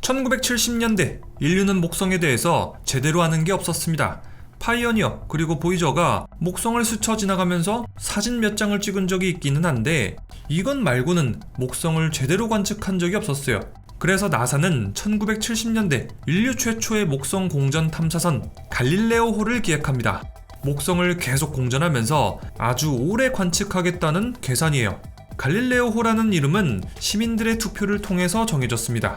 1970년대 인류는 목성에 대해서 제대로 아는 게 없었습니다. 파이어니어 그리고 보이저가 목성을 스쳐 지나가면서 사진 몇 장을 찍은 적이 있기는 한데 이건 말고는 목성을 제대로 관측한 적이 없었어요. 그래서 나사는 1970년대 인류 최초의 목성 공전 탐사선 갈릴레오호를 기획합니다. 목성을 계속 공전하면서 아주 오래 관측하겠다는 계산이에요. 갈릴레오호라는 이름은 시민들의 투표를 통해서 정해졌습니다.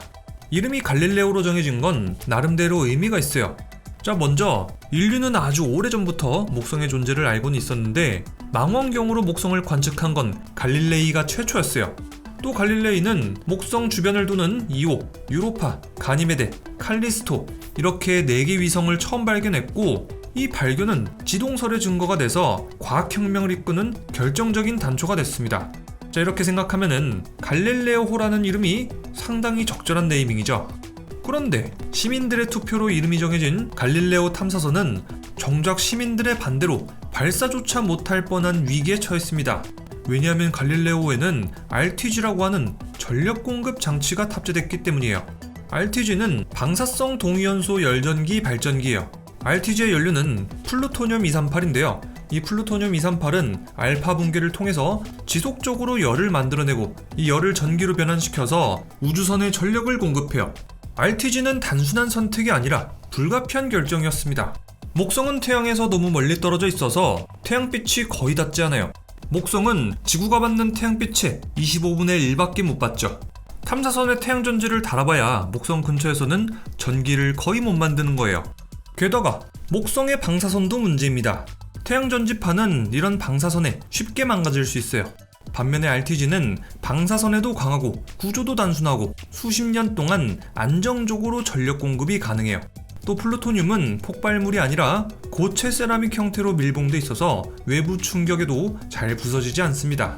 이름이 갈릴레오로 정해진 건 나름대로 의미가 있어요. 자, 먼저 인류는 아주 오래전부터 목성의 존재를 알고는 있었는데 망원경으로 목성을 관측한 건 갈릴레이가 최초였어요. 또 갈릴레이는 목성 주변을 도는 이오, 유로파, 가니메데, 칼리스토 이렇게 4개 위성을 처음 발견했고 이 발견은 지동설의 증거가 돼서 과학혁명을 이끄는 결정적인 단초가 됐습니다. 자, 이렇게 생각하면은 갈릴레오호라는 이름이 상당히 적절한 네이밍이죠. 그런데 시민들의 투표로 이름이 정해진 갈릴레오 탐사선은 정작 시민들의 반대로 발사조차 못할 뻔한 위기에 처했습니다. 왜냐하면 갈릴레오에는 RTG라고 하는 전력 공급 장치가 탑재됐기 때문이에요. RTG는 방사성 동위원소 열전기 발전기예요. RTG의 연료는 플루토늄 238인데요. 이 플루토늄 238은 알파 붕괴를 통해서 지속적으로 열을 만들어내고 이 열을 전기로 변환시켜서 우주선에 전력을 공급해요. RTG는 단순한 선택이 아니라 불가피한 결정이었습니다. 목성은 태양에서 너무 멀리 떨어져 있어서 태양빛이 거의 닿지 않아요. 목성은 지구가 받는 태양빛의 25분의 1밖에 못 받죠. 탐사선의 태양전지를 달아봐야 목성 근처에서는 전기를 거의 못 만드는 거예요. 게다가 목성의 방사선도 문제입니다. 태양전지파는 이런 방사선에 쉽게 망가질 수 있어요. 반면에 RTG는 방사선에도 강하고 구조도 단순하고 수십 년 동안 안정적으로 전력 공급이 가능해요. 또 플루토늄은 폭발물이 아니라 고체 세라믹 형태로 밀봉돼 있어서 외부 충격에도 잘 부서지지 않습니다.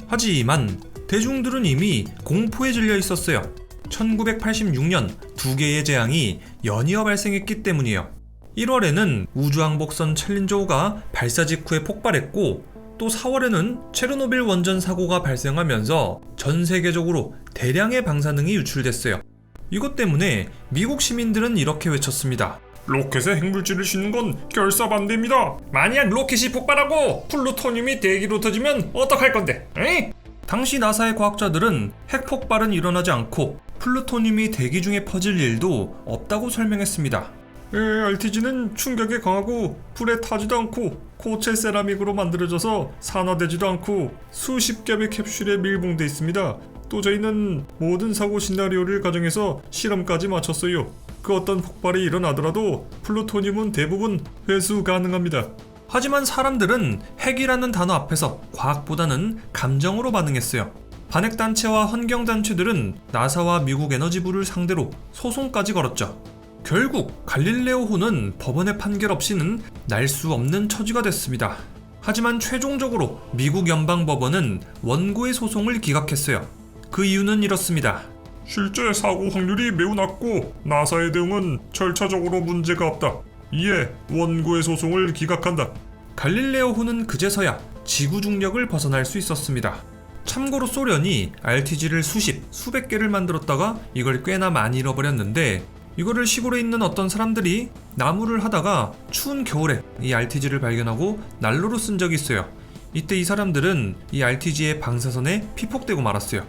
하지만 대중들은 이미 공포에 질려 있었어요. 1986년 2개의 재앙이 연이어 발생했기 때문이에요. 1월에는 우주항복선 챌린저5가 발사 직후에 폭발했고 또 4월에는 체르노빌 원전 사고가 발생하면서 전 세계적으로 대량의 방사능이 유출됐어요. 이것 때문에 미국 시민들은 이렇게 외쳤습니다. 로켓에 핵물질을 싣는 건 결사반대입니다. 만약 로켓이 폭발하고 플루토늄이 대기로 터지면 어떡할 건데? 에이? 당시 나사의 과학자들은 핵 폭발은 일어나지 않고 플루토늄이 대기 중에 퍼질 일도 없다고 설명했습니다. RTG는 충격에 강하고 불에 타지도 않고 고체 세라믹으로 만들어져서 산화되지도 않고 수십 겹의 캡슐에 밀봉돼 있습니다. 또 저희는 모든 사고 시나리오를 가정해서 실험까지 마쳤어요. 그 어떤 폭발이 일어나더라도 플루토늄은 대부분 회수 가능합니다. 하지만 사람들은 핵이라는 단어 앞에서 과학보다는 감정으로 반응했어요. 반핵단체와 환경단체들은 나사와 미국 에너지부를 상대로 소송까지 걸었죠. 결국 갈릴레오호는 법원의 판결 없이는 날 수 없는 처지가 됐습니다. 하지만 최종적으로 미국 연방법원은 원고의 소송을 기각했어요. 그 이유는 이렇습니다. 실제 사고 확률이 매우 낮고 나사의 대응은 절차적으로 문제가 없다. 이에 원고의 소송을 기각한다. 갈릴레오호는 그제서야 지구 중력을 벗어날 수 있었습니다. 참고로 소련이 RTG를 수백 개를 만들었다가 이걸 꽤나 많이 잃어버렸는데 이거를 시골에 있는 어떤 사람들이 나무를 하다가 추운 겨울에 이 RTG를 발견하고 난로로 쓴 적이 있어요. 이때 이 사람들은 이 RTG의 방사선에 피폭되고 말았어요.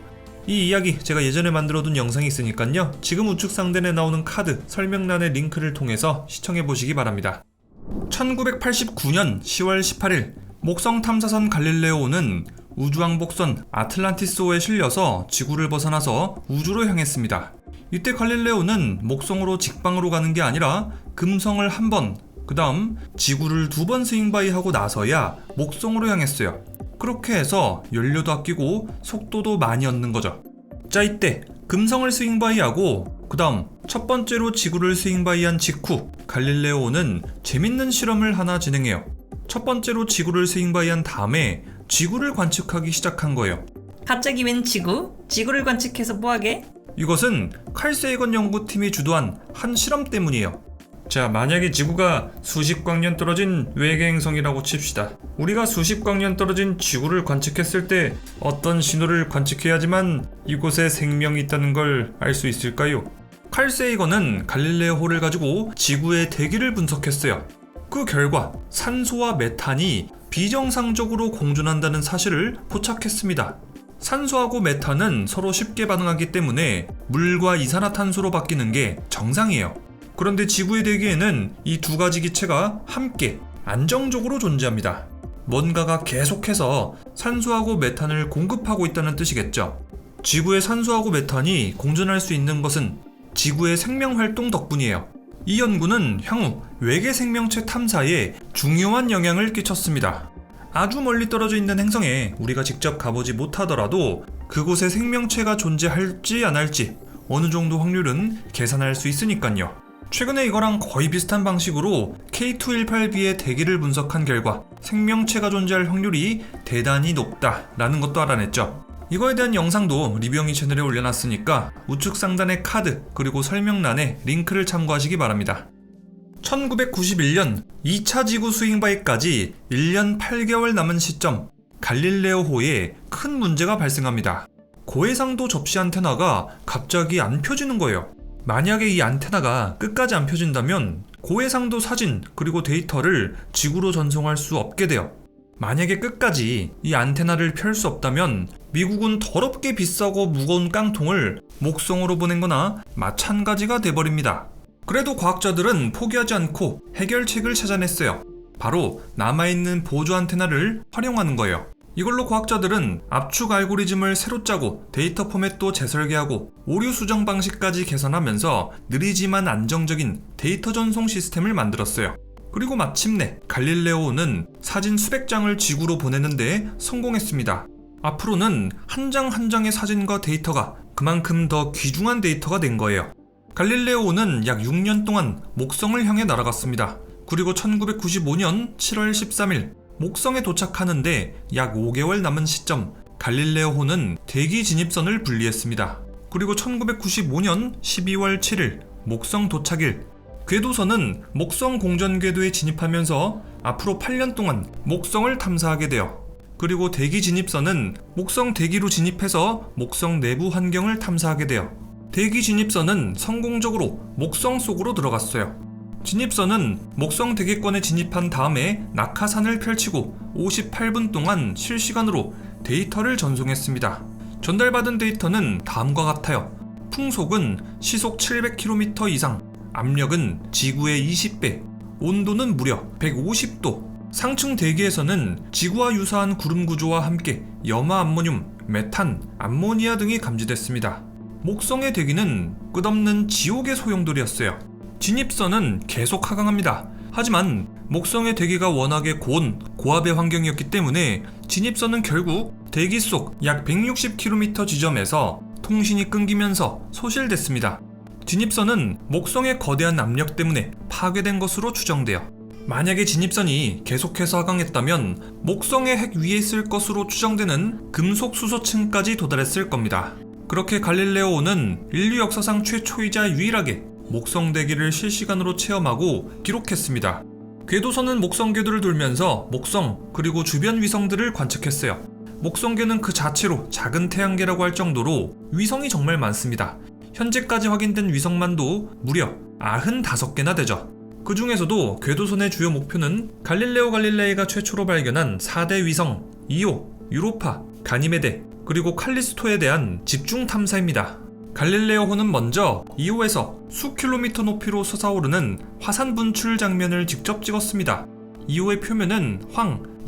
이 이야기 제가 예전에 만들어둔 영상이 있으니까요. 지금 우측 상단에 나오는 카드 설명란의 링크를 통해서 시청해보시기 바랍니다. 1989년 10월 18일 목성 탐사선 갈릴레오는 우주항복선 아틀란티스호에 실려서 지구를 벗어나서 우주로 향했습니다. 이때 갈릴레오는 목성으로 직방으로 가는 게 아니라 금성을 한 번, 그 다음 지구를 2번 스윙바이하고 나서야 목성으로 향했어요. 그렇게 해서 연료도 아끼고 속도도 많이 얻는 거죠. 자, 이때 금성을 스윙바이하고 그 다음 첫 번째로 지구를 스윙바이한 직후 갈릴레오는 재밌는 실험을 하나 진행해요. 첫 번째로 지구를 스윙바이한 다음에 지구를 관측하기 시작한 거예요. 갑자기 웬 지구? 지구를 관측해서 뭐하게? 이것은 칼 세이건 연구팀이 주도한 한 실험 때문이에요. 자, 만약에 지구가 수십 광년 떨어진 외계 행성이라고 칩시다. 우리가 수십 광년 떨어진 지구를 관측했을 때 어떤 신호를 관측해야지만 이곳에 생명이 있다는 걸 알 수 있을까요? 칼 세이건은 갈릴레오호를 가지고 지구의 대기를 분석했어요. 그 결과 산소와 메탄이 비정상적으로 공존한다는 사실을 포착했습니다. 산소하고 메탄은 서로 쉽게 반응하기 때문에 물과 이산화탄소로 바뀌는 게 정상이에요. 그런데 지구의 대기에는 이 두 가지 기체가 함께 안정적으로 존재합니다. 뭔가가 계속해서 산소하고 메탄을 공급하고 있다는 뜻이겠죠. 지구의 산소하고 메탄이 공존할 수 있는 것은 지구의 생명활동 덕분이에요. 이 연구는 향후 외계 생명체 탐사에 중요한 영향을 끼쳤습니다. 아주 멀리 떨어져 있는 행성에 우리가 직접 가보지 못하더라도 그곳에 생명체가 존재할지 안 할지 어느 정도 확률은 계산할 수 있으니까요. 최근에 이거랑 거의 비슷한 방식으로 K218b의 대기를 분석한 결과 생명체가 존재할 확률이 대단히 높다라는 것도 알아냈죠. 이거에 대한 영상도 리뷰영이 채널에 올려놨으니까 우측 상단의 카드 그리고 설명란에 링크를 참고하시기 바랍니다. 1991년 2차 지구 수행바이까지 1년 8개월 남은 시점, 갈릴레오호에 큰 문제가 발생합니다. 고해상도 접시 안테나가 갑자기 안 펴지는 거예요. 만약에 이 안테나가 끝까지 안 펴진다면 고해상도 사진 그리고 데이터를 지구로 전송할 수 없게 돼요. 만약에 끝까지 이 안테나를 펼 수 없다면 미국은 더럽게 비싸고 무거운 깡통을 목성으로 보낸 거나 마찬가지가 돼버립니다. 그래도 과학자들은 포기하지 않고 해결책을 찾아냈어요. 바로 남아있는 보조 안테나를 활용하는 거예요. 이걸로 과학자들은 압축 알고리즘을 새로 짜고 데이터 포맷도 재설계하고 오류 수정 방식까지 개선하면서 느리지만 안정적인 데이터 전송 시스템을 만들었어요. 그리고 마침내 갈릴레오는 사진 수백 장을 지구로 보내는데 성공했습니다. 앞으로는 한 장 한 장의 사진과 데이터가 그만큼 더 귀중한 데이터가 된 거예요. 갈릴레오는 약 6년 동안 목성을 향해 날아갔습니다. 그리고 1995년 7월 13일 목성에 도착하는데 약 5개월 남은 시점, 갈릴레오호는 대기 진입선을 분리했습니다. 그리고 1995년 12월 7일 목성 도착일, 궤도선은 목성 공전 궤도에 진입하면서 앞으로 8년 동안 목성을 탐사하게 돼요. 그리고 대기 진입선은 목성 대기로 진입해서 목성 내부 환경을 탐사하게 돼요. 대기 진입선은 성공적으로 목성 속으로 들어갔어요. 진입선은 목성 대기권에 진입한 다음에 낙하산을 펼치고 58분 동안 실시간으로 데이터를 전송했습니다. 전달받은 데이터는 다음과 같아요. 풍속은 시속 700km 이상, 압력은 지구의 20배, 온도는 무려 150도, 상층 대기에서는 지구와 유사한 구름 구조와 함께 염화 암모늄, 메탄, 암모니아 등이 감지됐습니다. 목성의 대기는 끝없는 지옥의 소용돌이였어요. 진입선은 계속 하강합니다. 하지만 목성의 대기가 워낙에 고압의 환경이었기 때문에 진입선은 결국 대기 속 약 160km 지점에서 통신이 끊기면서 소실됐습니다. 진입선은 목성의 거대한 압력 때문에 파괴된 것으로 추정돼요. 만약에 진입선이 계속해서 하강했다면 목성의 핵 위에 있을 것으로 추정되는 금속 수소층까지 도달했을 겁니다. 그렇게 갈릴레오는 인류 역사상 최초이자 유일하게 목성 대기를 실시간으로 체험하고 기록했습니다. 궤도선은 목성 궤도를 돌면서 목성 그리고 주변 위성들을 관측했어요. 목성계는 그 자체로 작은 태양계라고 할 정도로 위성이 정말 많습니다. 현재까지 확인된 위성만도 무려 95개나 되죠. 그 중에서도 궤도선의 주요 목표는 갈릴레오 갈릴레이가 최초로 발견한 4대 위성 이오, 유로파, 가니메데, 그리고 칼리스토에 대한 집중 탐사입니다. 갈릴레오호는 먼저 이오에서 수 킬로미터 높이로 솟아오르는 화산 분출 장면을 직접 찍었습니다. 이오의 표면은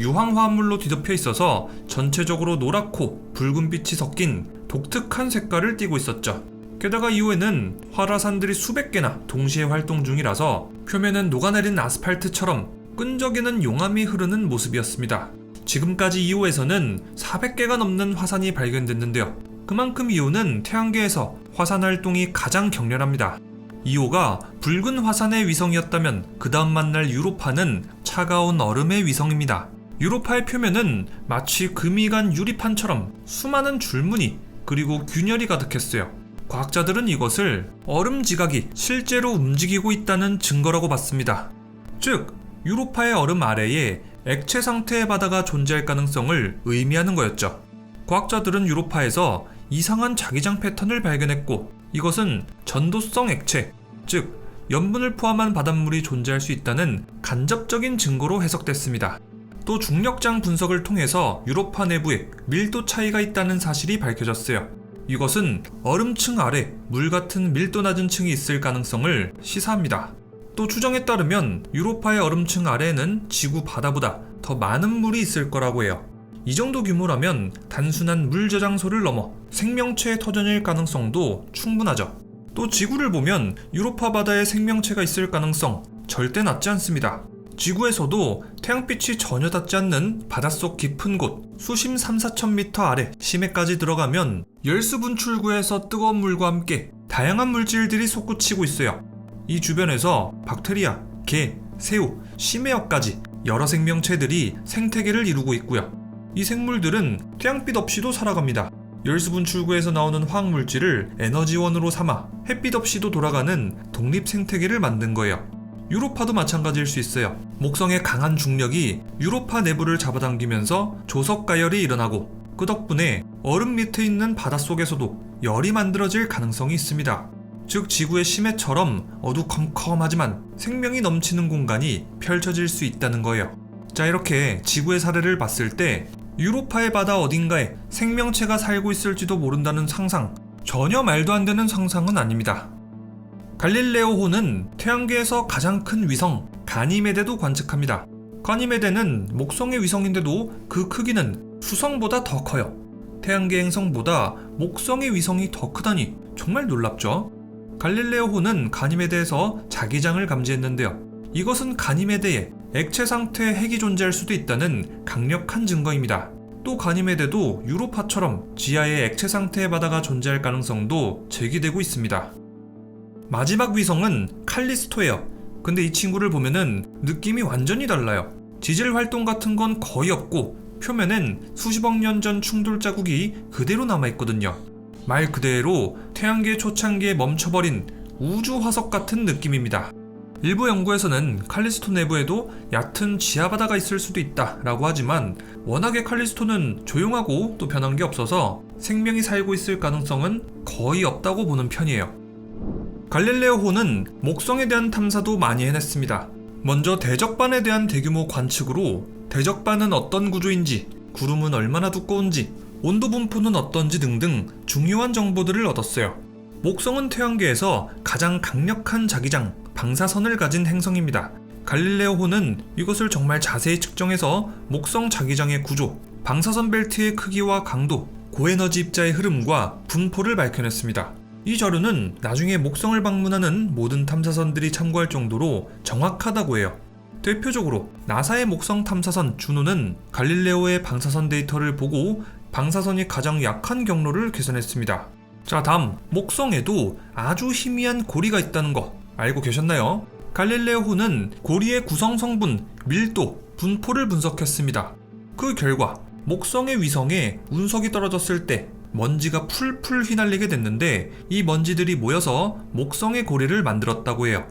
유황화합물로 뒤덮여 있어서 전체적으로 노랗고 붉은빛이 섞인 독특한 색깔을 띠고 있었죠. 게다가 이오에는 활화산들이 수백 개나 동시에 활동 중이라서 표면은 녹아내린 아스팔트처럼 끈적이는 용암이 흐르는 모습이었습니다. 지금까지 이오에서는 400개가 넘는 화산이 발견됐는데요. 그만큼 이오는 태양계에서 화산 활동이 가장 격렬합니다. 이오가 붉은 화산의 위성이었다면 그 다음 만날 유로파는 차가운 얼음의 위성입니다. 유로파의 표면은 마치 금이 간 유리판처럼 수많은 줄무늬 그리고 균열이 가득했어요. 과학자들은 이것을 얼음 지각이 실제로 움직이고 있다는 증거라고 봤습니다. 즉, 유로파의 얼음 아래에 액체 상태의 바다가 존재할 가능성을 의미하는 거였죠. 과학자들은 유로파에서 이상한 자기장 패턴을 발견했고 이것은 전도성 액체, 즉 염분을 포함한 바닷물이 존재할 수 있다는 간접적인 증거로 해석됐습니다. 또 중력장 분석을 통해서 유로파 내부에 밀도 차이가 있다는 사실이 밝혀졌어요. 이것은 얼음층 아래 물 같은 밀도 낮은 층이 있을 가능성을 시사합니다. 또 추정에 따르면 유로파의 얼음층 아래에는 지구 바다보다 더 많은 물이 있을 거라고 해요. 이 정도 규모라면 단순한 물 저장소를 넘어 생명체의 터전일 가능성도 충분하죠. 또 지구를 보면 유로파 바다에 생명체가 있을 가능성 절대 낮지 않습니다. 지구에서도 태양빛이 전혀 닿지 않는 바닷속 깊은 곳 수심 3-4천 m 아래 심해까지 들어가면 열수 분출구에서 뜨거운 물과 함께 다양한 물질들이 솟구치고 있어요. 이 주변에서 박테리아, 게, 새우, 심해역까지 여러 생명체들이 생태계를 이루고 있고요. 이 생물들은 태양빛 없이도 살아갑니다. 열수 분출구에서 나오는 화학물질을 에너지원으로 삼아 햇빛 없이도 돌아가는 독립 생태계를 만든 거예요. 유로파도 마찬가지일 수 있어요. 목성의 강한 중력이 유로파 내부를 잡아당기면서 조석 가열이 일어나고 그 덕분에 얼음 밑에 있는 바닷속에서도 열이 만들어질 가능성이 있습니다. 즉 지구의 심해처럼 어두컴컴하지만 생명이 넘치는 공간이 펼쳐질 수 있다는 거예요. 자, 이렇게 지구의 사례를 봤을 때 유로파의 바다 어딘가에 생명체가 살고 있을지도 모른다는 상상, 전혀 말도 안 되는 상상은 아닙니다. 갈릴레오호는 태양계에서 가장 큰 위성 가니메데도 관측합니다. 가니메데는 목성의 위성인데도 그 크기는 수성보다 더 커요. 태양계 행성보다 목성의 위성이 더 크다니 정말 놀랍죠? 갈릴레오호는 가니메데에서 자기장을 감지했는데요. 이것은 가니메데에 액체 상태의 핵이 존재할 수도 있다는 강력한 증거입니다. 또 가니메데도 유로파처럼 지하에 액체 상태의 바다가 존재할 가능성도 제기되고 있습니다. 마지막 위성은 칼리스토예요. 근데 이 친구를 보면은 느낌이 완전히 달라요. 지질 활동 같은 건 거의 없고 표면엔 수십억 년 전 충돌 자국이 그대로 남아있거든요. 말 그대로 태양계 초창기에 멈춰버린 우주 화석 같은 느낌입니다. 일부 연구에서는 칼리스토 내부에도 얕은 지하바다가 있을 수도 있다라고 하지만 워낙에 칼리스토는 조용하고 또 변한 게 없어서 생명이 살고 있을 가능성은 거의 없다고 보는 편이에요. 갈릴레오호는 목성에 대한 탐사도 많이 해냈습니다. 먼저 대적반에 대한 대규모 관측으로 대적반은 어떤 구조인지, 구름은 얼마나 두꺼운지, 온도 분포는 어떤지 등등 중요한 정보들을 얻었어요. 목성은 태양계에서 가장 강력한 자기장, 방사선을 가진 행성입니다. 갈릴레오호는 이것을 정말 자세히 측정해서 목성 자기장의 구조, 방사선 벨트의 크기와 강도, 고에너지 입자의 흐름과 분포를 밝혀냈습니다. 이 자료는 나중에 목성을 방문하는 모든 탐사선들이 참고할 정도로 정확하다고 해요. 대표적으로 나사의 목성 탐사선 주노는 갈릴레오의 방사선 데이터를 보고 방사선이 가장 약한 경로를 계산했습니다. 자, 다음 목성에도 아주 희미한 고리가 있다는 거 알고 계셨나요? 갈릴레오호는 고리의 구성 성분, 밀도, 분포를 분석했습니다. 그 결과 목성의 위성에 운석이 떨어졌을 때 먼지가 풀풀 휘날리게 됐는데 이 먼지들이 모여서 목성의 고리를 만들었다고 해요.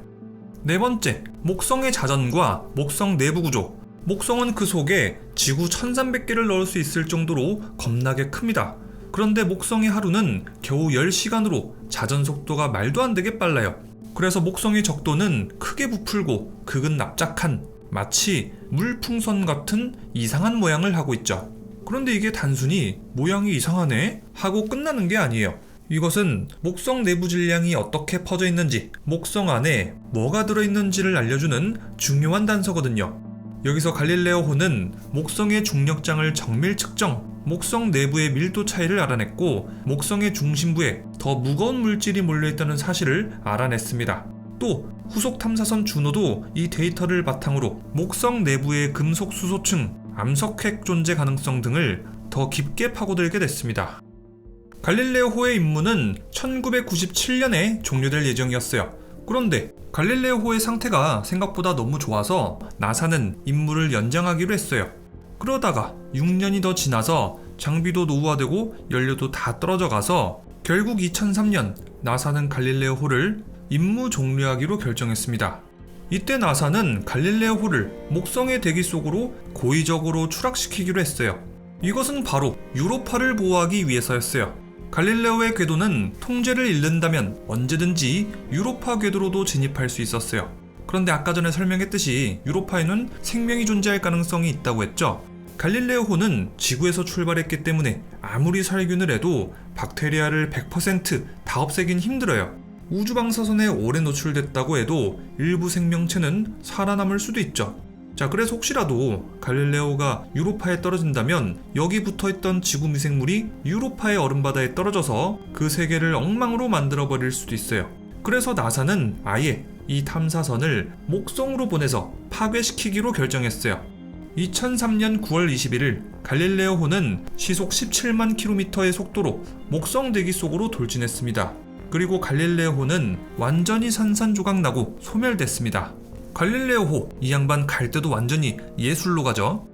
네 번째, 목성의 자전과 목성 내부 구조. 목성은 그 속에 지구 1300개를 넣을 수 있을 정도로 겁나게 큽니다. 그런데 목성의 하루는 겨우 10시간으로 자전 속도가 말도 안 되게 빨라요. 그래서 목성의 적도는 크게 부풀고 극은 납작한 마치 물풍선 같은 이상한 모양을 하고 있죠. 그런데 이게 단순히 모양이 이상하네 하고 끝나는 게 아니에요. 이것은 목성 내부 질량이 어떻게 퍼져 있는지, 목성 안에 뭐가 들어있는지를 알려주는 중요한 단서거든요. 여기서 갈릴레오호는 목성의 중력장을 정밀 측정, 목성 내부의 밀도 차이를 알아냈고 목성의 중심부에 더 무거운 물질이 몰려있다는 사실을 알아냈습니다. 또 후속 탐사선 주노도 이 데이터를 바탕으로 목성 내부의 금속 수소층, 암석핵 존재 가능성 등을 더 깊게 파고들게 됐습니다. 갈릴레오호의 임무는 1997년에 종료될 예정이었어요. 그런데 갈릴레오호의 상태가 생각보다 너무 좋아서 나사는 임무를 연장하기로 했어요. 그러다가 6년이 더 지나서 장비도 노후화되고 연료도 다 떨어져 가서 결국 2003년 나사는 갈릴레오호를 임무 종료하기로 결정했습니다. 이때 나사는 갈릴레오호를 목성의 대기 속으로 고의적으로 추락시키기로 했어요. 이것은 바로 유로파를 보호하기 위해서였어요. 갈릴레오의 궤도는 통제를 잃는다면 언제든지 유로파 궤도로도 진입할 수 있었어요. 그런데 아까 전에 설명했듯이 유로파에는 생명이 존재할 가능성이 있다고 했죠. 갈릴레오호는 지구에서 출발했기 때문에 아무리 살균을 해도 박테리아를 100% 다 없애긴 힘들어요. 우주방사선에 오래 노출됐다고 해도 일부 생명체는 살아남을 수도 있죠. 자, 그래서 혹시라도 갈릴레오가 유로파에 떨어진다면 여기 붙어있던 지구 미생물이 유로파의 얼음바다에 떨어져서 그 세계를 엉망으로 만들어버릴 수도 있어요. 그래서 나사는 아예 이 탐사선을 목성으로 보내서 파괴시키기로 결정했어요. 2003년 9월 21일 갈릴레오호는 시속 17만 킬로미터의 속도로 목성 대기 속으로 돌진했습니다. 그리고 갈릴레오호는 완전히 산산조각 나고 소멸됐습니다. 갈릴레오호, 이 양반 갈 때도 완전히 예술로 가죠.